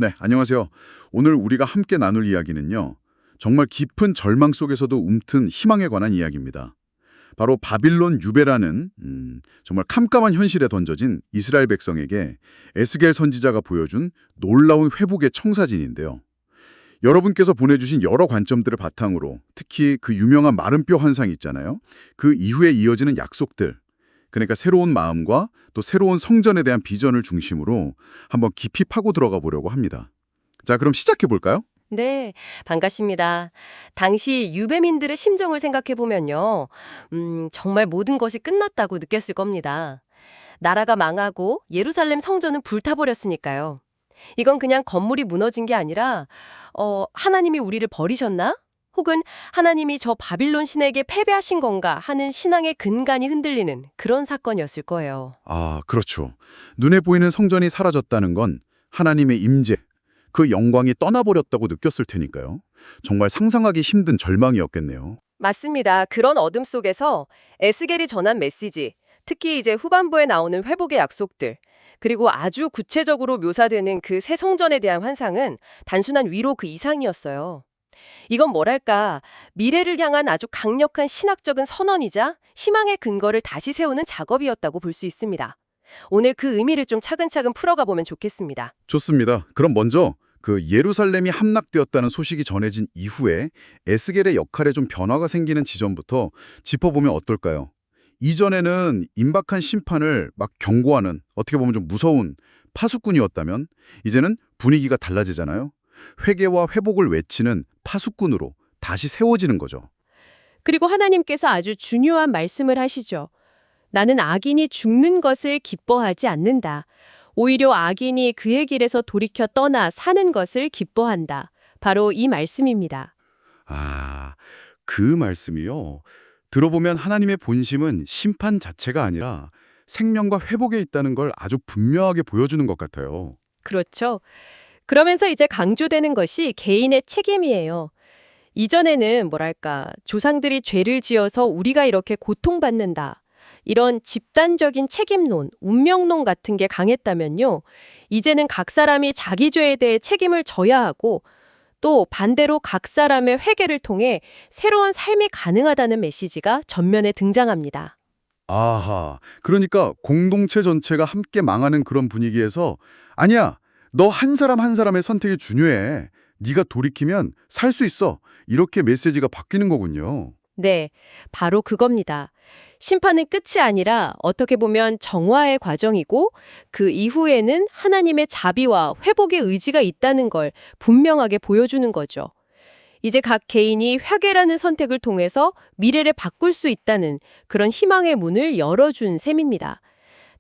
네, 안녕하세요. 오늘 우리가 함께 나눌 이야기는요. 정말 깊은 절망 속에서도 움튼 희망에 관한 이야기입니다. 바로 바빌론 유배라는 정말 캄캄한 현실에 던져진 이스라엘 백성에게 에스겔 선지자가 보여준 놀라운 회복의 청사진인데요. 여러분께서 보내주신 여러 관점들을 바탕으로 특히 그 유명한 마른뼈 환상 있잖아요. 그 이후에 이어지는 약속들, 그러니까 새로운 마음과 또 새로운 성전에 대한 비전을 중심으로 한번 깊이 파고 들어가 보려고 합니다. 자, 그럼 시작해 볼까요? 네, 반갑습니다. 당시 유배민들의 심정을 생각해 보면요. 정말 모든 것이 끝났다고 느꼈을 겁니다. 나라가 망하고 예루살렘 성전은 불타버렸으니까요. 이건 그냥 건물이 무너진 게 아니라, 하나님이 우리를 버리셨나? 혹은 하나님이 저 바빌론 신에게 패배하신 건가 하는 신앙의 근간이 흔들리는 그런 사건이었을 거예요. 아, 그렇죠. 눈에 보이는 성전이 사라졌다는 건 하나님의 임재, 그 영광이 떠나버렸다고 느꼈을 테니까요. 정말 상상하기 힘든 절망이었겠네요. 맞습니다. 그런 어둠 속에서 에스겔이 전한 메시지, 특히 이제 후반부에 나오는 회복의 약속들, 그리고 아주 구체적으로 묘사되는 그 새 성전에 대한 환상은 단순한 위로 그 이상이었어요. 이건 뭐랄까, 미래를 향한 아주 강력한 신학적인 선언이자 희망의 근거를 다시 세우는 작업이었다고 볼 수 있습니다. 오늘 그 의미를 좀 차근차근 풀어가 보면 좋겠습니다. 좋습니다. 그럼 먼저 그 예루살렘이 함락되었다는 소식이 전해진 이후에 에스겔의 역할에 좀 변화가 생기는 지점부터 짚어보면 어떨까요? 이전에는 임박한 심판을 막 경고하는 어떻게 보면 좀 무서운 파수꾼이었다면 이제는 분위기가 달라지잖아요. 회개와 회복을 외치는 파수꾼으로 다시 세워지는 거죠. 그리고 하나님께서 아주 중요한 말씀을 하시죠. 나는 악인이 죽는 것을 기뻐하지 않는다. 오히려 악인이 그의 길에서 돌이켜 떠나 사는 것을 기뻐한다. 바로 이 말씀입니다. 아, 그 말씀이요. 들어보면 하나님의 본심은 심판 자체가 아니라 생명과 회복에 있다는 걸 아주 분명하게 보여주는 것 같아요. 그렇죠. 그러면서 이제 강조되는 것이 개인의 책임이에요. 이전에는 뭐랄까, 조상들이 죄를 지어서 우리가 이렇게 고통받는다. 이런 집단적인 책임론, 운명론 같은 게 강했다면요. 이제는 각 사람이 자기 죄에 대해 책임을 져야 하고 또 반대로 각 사람의 회개를 통해 새로운 삶이 가능하다는 메시지가 전면에 등장합니다. 아하, 그러니까 공동체 전체가 함께 망하는 그런 분위기에서 아니야, 너 한 사람 한 사람의 선택이 중요해. 네가 돌이키면 살 수 있어. 이렇게 메시지가 바뀌는 거군요. 네, 바로 그겁니다. 심판은 끝이 아니라 어떻게 보면 정화의 과정이고 그 이후에는 하나님의 자비와 회복의 의지가 있다는 걸 분명하게 보여주는 거죠. 이제 각 개인이 회개라는 선택을 통해서 미래를 바꿀 수 있다는 그런 희망의 문을 열어준 셈입니다.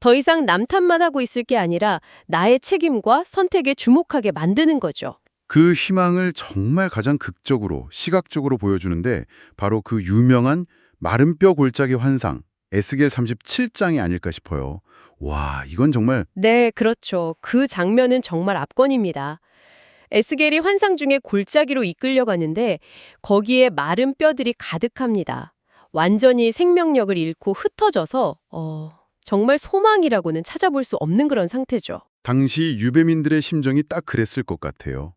더 이상 남탓만 하고 있을 게 아니라 나의 책임과 선택에 주목하게 만드는 거죠. 그 희망을 정말 가장 극적으로, 시각적으로 보여주는데 바로 그 유명한 마른 뼈 골짜기 환상, 에스겔 37장이 아닐까 싶어요. 와, 이건 정말 네, 그렇죠. 그 장면은 정말 압권입니다. 에스겔이 환상 중에 골짜기로 이끌려가는데 거기에 마른 뼈들이 가득합니다. 완전히 생명력을 잃고 흩어져서 정말 소망이라고는 찾아볼 수 없는 그런 상태죠. 당시 유배민들의 심정이 딱 그랬을 것 같아요.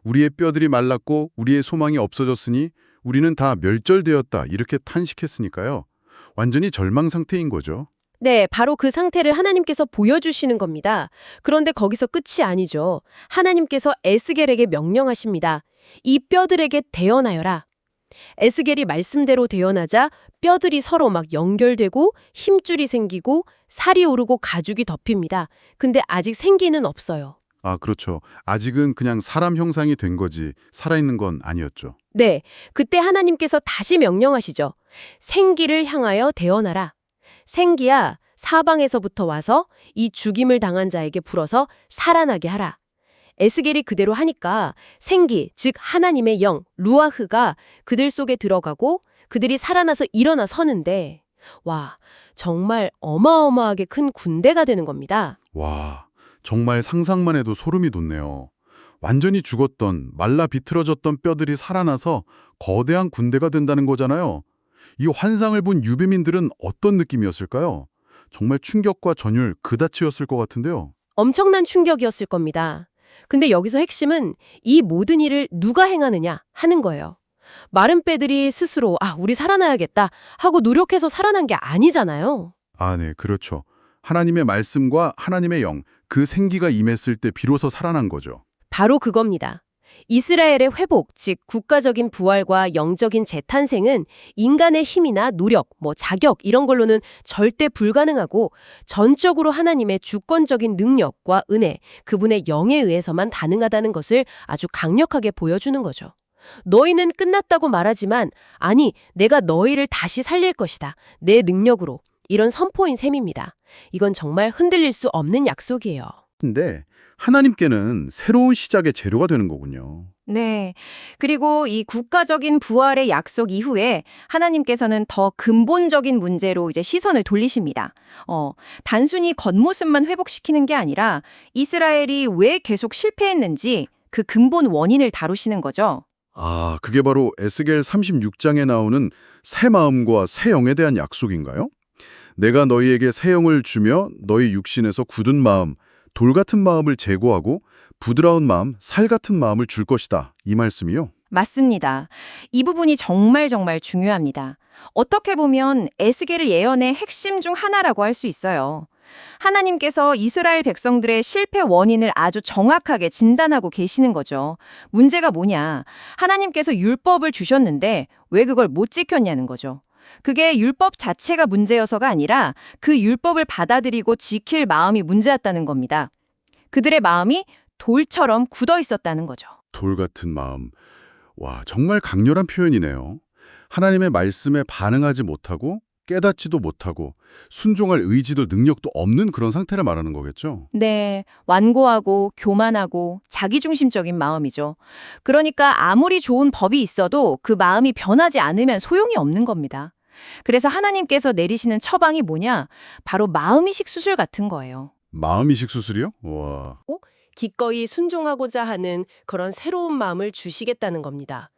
우리의 뼈들이 말랐고 우리의 소망이 없어졌으니 우리는 다 멸절되었다 이렇게 탄식했으니까요. 완전히 절망 상태인 거죠. 네, 바로 그 상태를 하나님께서 보여주시는 겁니다. 그런데 거기서 끝이 아니죠. 하나님께서 에스겔에게 명령하십니다. 이 뼈들에게 대언하여라. 에스겔이 말씀대로 대언하자 뼈들이 서로 막 연결되고 힘줄이 생기고 살이 오르고 가죽이 덮입니다. 근데 아직 생기는 없어요. 아, 그렇죠. 아직은 그냥 사람 형상이 된 거지 살아있는 건 아니었죠. 네, 그때 하나님께서 다시 명령하시죠. 생기를 향하여 대언하라. 생기야, 사방에서부터 와서 이 죽임을 당한 자에게 불어서 살아나게 하라. 에스겔이 그대로 하니까 생기, 즉 하나님의 영, 루아흐가 그들 속에 들어가고 그들이 살아나서 일어나 서는데 와, 정말 어마어마하게 큰 군대가 되는 겁니다. 와, 정말 상상만 해도 소름이 돋네요. 완전히 죽었던 말라 비틀어졌던 뼈들이 살아나서 거대한 군대가 된다는 거잖아요. 이 환상을 본 유배민들은 어떤 느낌이었을까요? 정말 충격과 전율 그다치였을 것 같은데요. 엄청난 충격이었을 겁니다. 근데 여기서 핵심은 이 모든 일을 누가 행하느냐 하는 거예요. 마른 뼈들이 스스로 우리 살아나야겠다 하고 노력해서 살아난 게 아니잖아요. 아, 네, 그렇죠. 하나님의 말씀과 하나님의 영, 그 생기가 임했을 때 비로소 살아난 거죠. 바로 그겁니다. 이스라엘의 회복, 즉 국가적인 부활과 영적인 재탄생은 인간의 힘이나 노력, 자격 이런 걸로는 절대 불가능하고 전적으로 하나님의 주권적인 능력과 은혜, 그분의 영에 의해서만 가능하다는 것을 아주 강력하게 보여주는 거죠. 너희는 끝났다고 말하지만 아니, 내가 너희를 다시 살릴 것이다. 내 능력으로. 이런 선포인 셈입니다. 이건 정말 흔들릴 수 없는 약속이에요. 근데 하나님께는 새로운 시작의 재료가 되는 거군요. 네. 그리고 이 국가적인 부활의 약속 이후에 하나님께서는 더 근본적인 문제로 이제 시선을 돌리십니다. 단순히 겉모습만 회복시키는 게 아니라 이스라엘이 왜 계속 실패했는지 그 근본 원인을 다루시는 거죠. 아, 그게 바로 에스겔 36장에 나오는 새 마음과 새 영에 대한 약속인가요? 내가 너희에게 새 영을 주며 너희 육신에서 굳은 마음, 돌 같은 마음을 제거하고 부드러운 마음, 살 같은 마음을 줄 것이다. 이 말씀이요? 맞습니다. 이 부분이 정말 중요합니다. 어떻게 보면 에스겔의 예언의 핵심 중 하나라고 할 수 있어요. 하나님께서 이스라엘 백성들의 실패 원인을 아주 정확하게 진단하고 계시는 거죠. 문제가 뭐냐? 하나님께서 율법을 주셨는데 왜 그걸 못 지켰냐는 거죠. 그게 율법 자체가 문제여서가 아니라 그 율법을 받아들이고 지킬 마음이 문제였다는 겁니다. 그들의 마음이 돌처럼 굳어 있었다는 거죠. 돌 같은 마음. 와, 정말 강렬한 표현이네요. 하나님의 말씀에 반응하지 못하고 깨닫지도 못하고 순종할 의지도 능력도 없는 그런 상태를 말하는 거겠죠? 네, 완고하고 교만하고 자기중심적인 마음이죠. 그러니까 아무리 좋은 법이 있어도 그 마음이 변하지 않으면 소용이 없는 겁니다. 그래서 하나님께서 내리시는 처방이 뭐냐? 바로 마음이식 수술 같은 거예요. 마음이식 수술이요? 와. 기꺼이 순종하고자 하는 그런 새로운 마음을 주시겠다는 겁니다.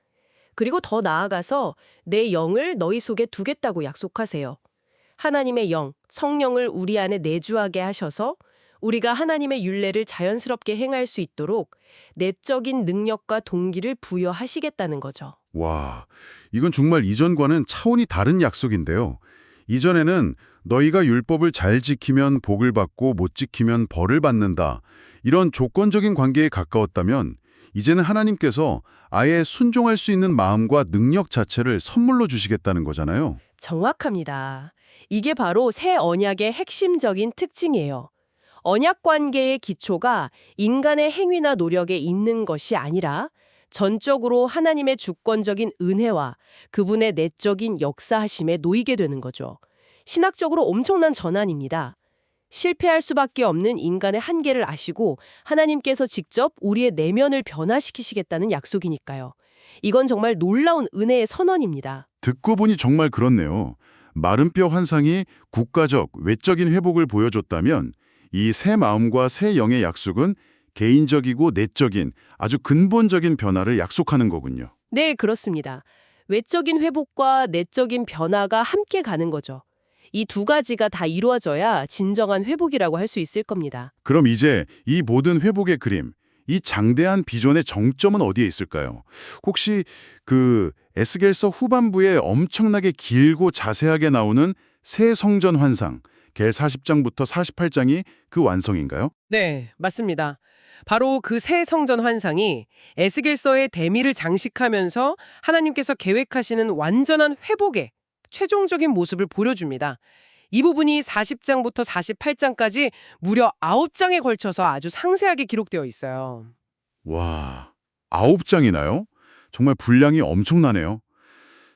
그리고 더 나아가서 내 영을 너희 속에 두겠다고 약속하세요. 하나님의 영, 성령을 우리 안에 내주하게 하셔서 우리가 하나님의 율례를 자연스럽게 행할 수 있도록 내적인 능력과 동기를 부여하시겠다는 거죠. 와, 이건 정말 이전과는 차원이 다른 약속인데요. 이전에는 너희가 율법을 잘 지키면 복을 받고 못 지키면 벌을 받는다. 이런 조건적인 관계에 가까웠다면 이제는 하나님께서 아예 순종할 수 있는 마음과 능력 자체를 선물로 주시겠다는 거잖아요. 정확합니다. 이게 바로 새 언약의 핵심적인 특징이에요. 언약 관계의 기초가 인간의 행위나 노력에 있는 것이 아니라 전적으로 하나님의 주권적인 은혜와 그분의 내적인 역사하심에 놓이게 되는 거죠. 신학적으로 엄청난 전환입니다. 실패할 수밖에 없는 인간의 한계를 아시고 하나님께서 직접 우리의 내면을 변화시키시겠다는 약속이니까요. 이건 정말 놀라운 은혜의 선언입니다. 듣고 보니 정말 그렇네요. 마른 뼈 환상이 국가적, 외적인 회복을 보여줬다면 이 새 마음과 새 영의 약속은 개인적이고 내적인 아주 근본적인 변화를 약속하는 거군요. 네, 그렇습니다. 외적인 회복과 내적인 변화가 함께 가는 거죠. 이 두 가지가 다 이루어져야 진정한 회복이라고 할 수 있을 겁니다. 그럼 이제 이 모든 회복의 그림, 이 장대한 비전의 정점은 어디에 있을까요? 혹시 그 에스겔서 후반부에 엄청나게 길고 자세하게 나오는 새 성전 환상, 겔 40장부터 48장이 그 완성인가요? 네, 맞습니다. 바로 그 새 성전 환상이 에스겔서의 대미를 장식하면서 하나님께서 계획하시는 완전한 회복의 최종적인 모습을 보여줍니다. 이 부분이 40장부터 48장까지 무려 9장에 걸쳐서 아주 상세하게 기록되어 있어요. 와, 9장이나요? 정말 분량이 엄청나네요.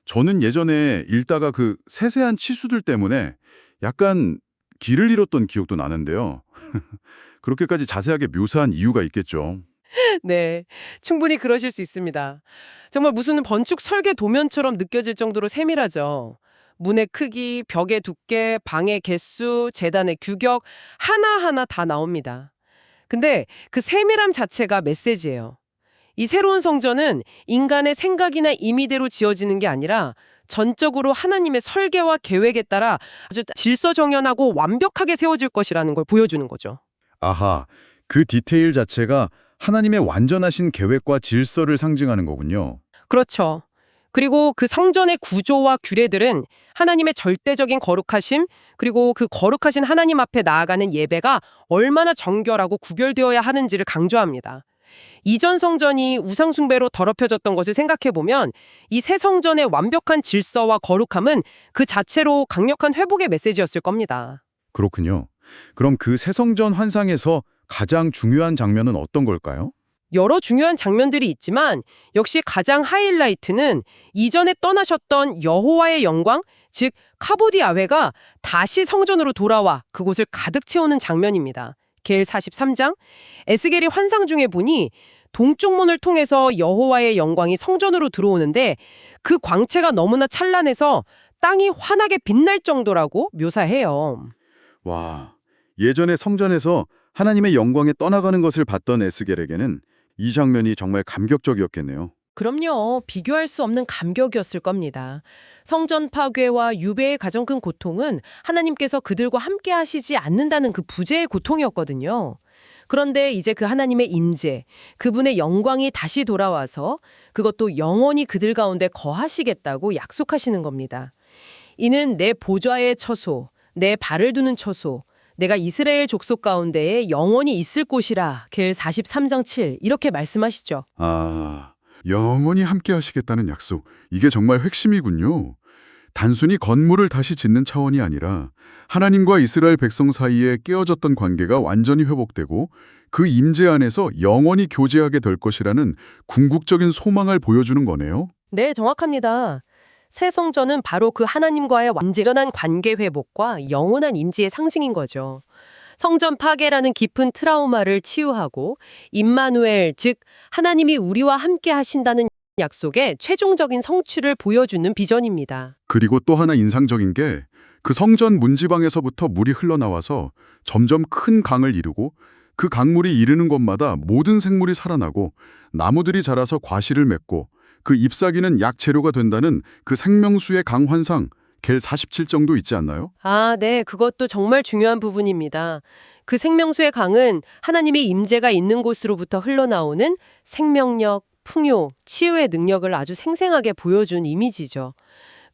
저는 예전에 읽다가 그 세세한 치수들 때문에 약간 길을 잃었던 기억도 나는데요. 그렇게까지 자세하게 묘사한 이유가 있겠죠. 네, 충분히 그러실 수 있습니다. 정말 무슨 건축 설계 도면처럼 느껴질 정도로 세밀하죠. 문의 크기, 벽의 두께, 방의 개수, 제단의 규격 하나하나 다 나옵니다. 근데 그 세밀함 자체가 메시지예요. 이 새로운 성전은 인간의 생각이나 임의대로 지어지는 게 아니라 전적으로 하나님의 설계와 계획에 따라 아주 질서정연하고 완벽하게 세워질 것이라는 걸 보여주는 거죠. 아하, 그 디테일 자체가 하나님의 완전하신 계획과 질서를 상징하는 거군요. 그렇죠. 그리고 그 성전의 구조와 규례들은 하나님의 절대적인 거룩하심, 그리고 그 거룩하신 하나님 앞에 나아가는 예배가 얼마나 정결하고 구별되어야 하는지를 강조합니다. 이전 성전이 우상숭배로 더럽혀졌던 것을 생각해보면 이 새 성전의 완벽한 질서와 거룩함은 그 자체로 강력한 회복의 메시지였을 겁니다. 그렇군요. 그럼 그 새성전 환상에서 가장 중요한 장면은 어떤 걸까요? 여러 중요한 장면들이 있지만 역시 가장 하이라이트는 이전에 떠나셨던 여호와의 영광, 즉 카보드 야훼가 다시 성전으로 돌아와 그곳을 가득 채우는 장면입니다. 게일 43장, 에스겔이 환상 중에 보니 동쪽 문을 통해서 여호와의 영광이 성전으로 들어오는데 그 광채가 너무나 찬란해서 땅이 환하게 빛날 정도라고 묘사해요. 와, 예전에 성전에서 하나님의 영광에 떠나가는 것을 봤던 에스겔에게는 이 장면이 정말 감격적이었겠네요. 그럼요. 비교할 수 없는 감격이었을 겁니다. 성전 파괴와 유배의 가장 큰 고통은 하나님께서 그들과 함께 하시지 않는다는 그 부재의 고통이었거든요. 그런데 이제 그 하나님의 임재, 그분의 영광이 다시 돌아와서 그것도 영원히 그들 가운데 거하시겠다고 약속하시는 겁니다. 이는 내 보좌의 처소, 내 발을 두는 처소, 내가 이스라엘 족속 가운데에 영원히 있을 곳이라. 게일 43장 7 이렇게 말씀하시죠. 아, 영원히 함께 하시겠다는 약속. 이게 정말 핵심이군요. 단순히 건물을 다시 짓는 차원이 아니라 하나님과 이스라엘 백성 사이에 깨어졌던 관계가 완전히 회복되고 그 임재 안에서 영원히 교제하게 될 것이라는 궁극적인 소망을 보여주는 거네요. 네, 정확합니다. 새 성전은 바로 그 하나님과의 완전한 관계 회복과 영원한 임재의 상징인 거죠. 성전 파괴라는 깊은 트라우마를 치유하고 임마누엘, 즉 하나님이 우리와 함께 하신다는 약속의 최종적인 성취를 보여주는 비전입니다. 그리고 또 하나 인상적인 게 그 성전 문지방에서부터 물이 흘러나와서 점점 큰 강을 이루고 그 강물이 이르는 곳마다 모든 생물이 살아나고 나무들이 자라서 과실을 맺고 그 잎사귀는 약 재료가 된다는 그 생명수의 강 환상, 겔 47정도 있지 않나요? 아, 네. 그것도 정말 중요한 부분입니다. 그 생명수의 강은 하나님의 임재가 있는 곳으로부터 흘러나오는 생명력, 풍요, 치유의 능력을 아주 생생하게 보여준 이미지죠.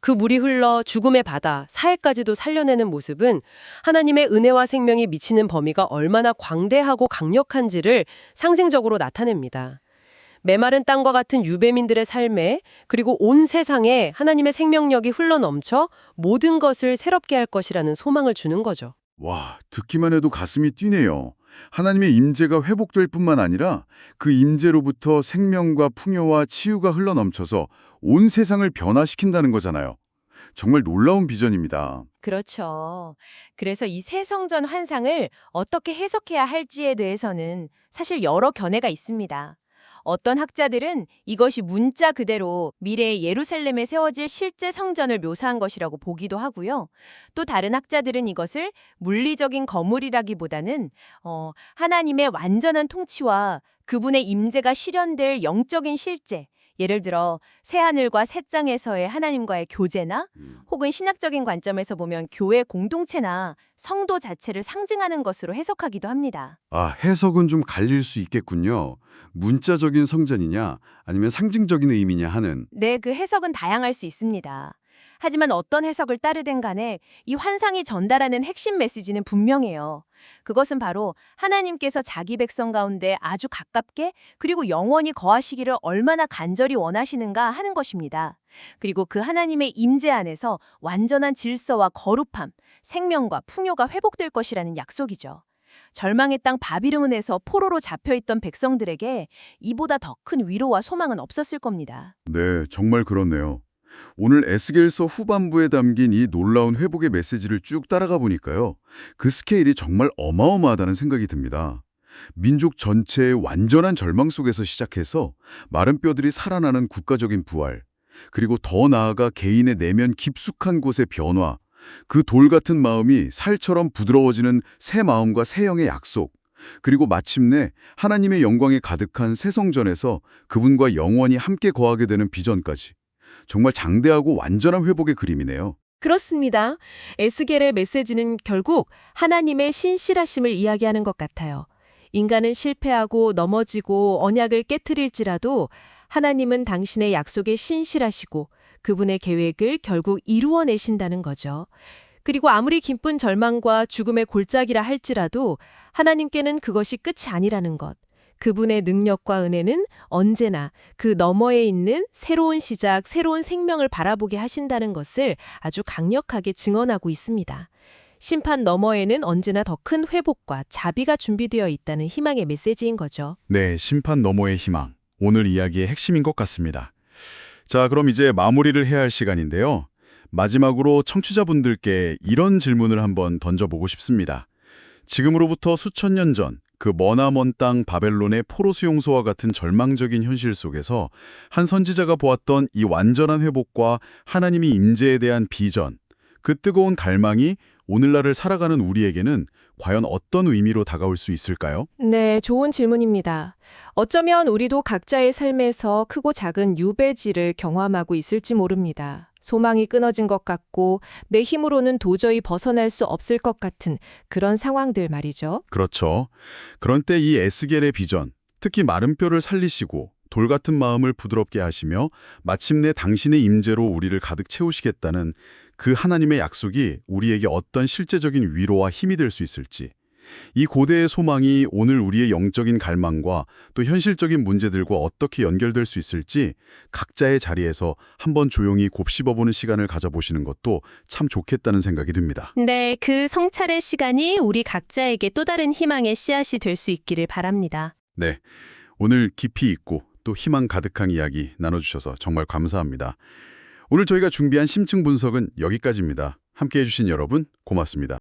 그 물이 흘러 죽음의 바다, 사해까지도 살려내는 모습은 하나님의 은혜와 생명이 미치는 범위가 얼마나 광대하고 강력한지를 상징적으로 나타냅니다. 메마른 땅과 같은 유배민들의 삶에 그리고 온 세상에 하나님의 생명력이 흘러넘쳐 모든 것을 새롭게 할 것이라는 소망을 주는 거죠. 와, 듣기만 해도 가슴이 뛰네요. 하나님의 임재가 회복될 뿐만 아니라 그 임재로부터 생명과 풍요와 치유가 흘러넘쳐서 온 세상을 변화시킨다는 거잖아요. 정말 놀라운 비전입니다. 그렇죠. 그래서 이 새 성전 환상을 어떻게 해석해야 할지에 대해서는 사실 여러 견해가 있습니다. 어떤 학자들은 이것이 문자 그대로 미래의 예루살렘에 세워질 실제 성전을 묘사한 것이라고 보기도 하고요. 또 다른 학자들은 이것을 물리적인 건물이라기보다는 하나님의 완전한 통치와 그분의 임재가 실현될 영적인 실제, 예를 들어 새하늘과 새 땅에서의 하나님과의 교제나 혹은 신학적인 관점에서 보면 교회 공동체나 성도 자체를 상징하는 것으로 해석하기도 합니다. 아, 해석은 좀 갈릴 수 있겠군요. 문자적인 성전이냐 아니면 상징적인 의미냐 하는. 네, 그 해석은 다양할 수 있습니다. 하지만 어떤 해석을 따르든 간에 이 환상이 전달하는 핵심 메시지는 분명해요. 그것은 바로 하나님께서 자기 백성 가운데 아주 가깝게 그리고 영원히 거하시기를 얼마나 간절히 원하시는가 하는 것입니다. 그리고 그 하나님의 임재 안에서 완전한 질서와 거룩함, 생명과 풍요가 회복될 것이라는 약속이죠. 절망의 땅 바빌론에서 포로로 잡혀있던 백성들에게 이보다 더 큰 위로와 소망은 없었을 겁니다. 네, 정말 그렇네요. 오늘 에스겔서 후반부에 담긴 이 놀라운 회복의 메시지를 쭉 따라가 보니까요. 그 스케일이 정말 어마어마하다는 생각이 듭니다. 민족 전체의 완전한 절망 속에서 시작해서 마른 뼈들이 살아나는 국가적인 부활, 그리고 더 나아가 개인의 내면 깊숙한 곳의 변화, 그 돌 같은 마음이 살처럼 부드러워지는 새 마음과 새 영의 약속, 그리고 마침내 하나님의 영광이 가득한 새 성전에서 그분과 영원히 함께 거하게 되는 비전까지. 정말 장대하고 완전한 회복의 그림이네요. 그렇습니다. 에스겔의 메시지는 결국 하나님의 신실하심을 이야기하는 것 같아요. 인간은 실패하고 넘어지고 언약을 깨트릴지라도 하나님은 당신의 약속에 신실하시고 그분의 계획을 결국 이루어내신다는 거죠. 그리고 아무리 기쁜 절망과 죽음의 골짜기라 할지라도 하나님께는 그것이 끝이 아니라는 것. 그분의 능력과 은혜는 언제나 그 너머에 있는 새로운 시작, 새로운 생명을 바라보게 하신다는 것을 아주 강력하게 증언하고 있습니다. 심판 너머에는 언제나 더 큰 회복과 자비가 준비되어 있다는 희망의 메시지인 거죠. 네, 심판 너머의 희망. 오늘 이야기의 핵심인 것 같습니다. 자, 그럼 이제 마무리를 해야 할 시간인데요. 마지막으로 청취자분들께 이런 질문을 한번 던져보고 싶습니다. 지금으로부터 수천 년 전 그 머나먼 땅 바벨론의 포로 수용소와 같은 절망적인 현실 속에서 한 선지자가 보았던 이 완전한 회복과 하나님의 임재에 대한 비전, 그 뜨거운 갈망이 오늘날을 살아가는 우리에게는 과연 어떤 의미로 다가올 수 있을까요? 네, 좋은 질문입니다. 어쩌면 우리도 각자의 삶에서 크고 작은 유배지를 경험하고 있을지 모릅니다. 소망이 끊어진 것 같고 내 힘으로는 도저히 벗어날 수 없을 것 같은 그런 상황들 말이죠. 그렇죠. 그런 때 이 에스겔의 비전, 특히 마른 뼈를 살리시고 돌 같은 마음을 부드럽게 하시며 마침내 당신의 임재로 우리를 가득 채우시겠다는 그 하나님의 약속이 우리에게 어떤 실제적인 위로와 힘이 될 수 있을지, 이 고대의 소망이 오늘 우리의 영적인 갈망과 또 현실적인 문제들과 어떻게 연결될 수 있을지 각자의 자리에서 한번 조용히 곱씹어보는 시간을 가져보시는 것도 참 좋겠다는 생각이 듭니다. 네, 그 성찰의 시간이 우리 각자에게 또 다른 희망의 씨앗이 될 수 있기를 바랍니다. 네, 오늘 깊이 있고 또 희망 가득한 이야기 나눠주셔서 정말 감사합니다. 오늘 저희가 준비한 심층 분석은 여기까지입니다. 함께해 주신 여러분 고맙습니다.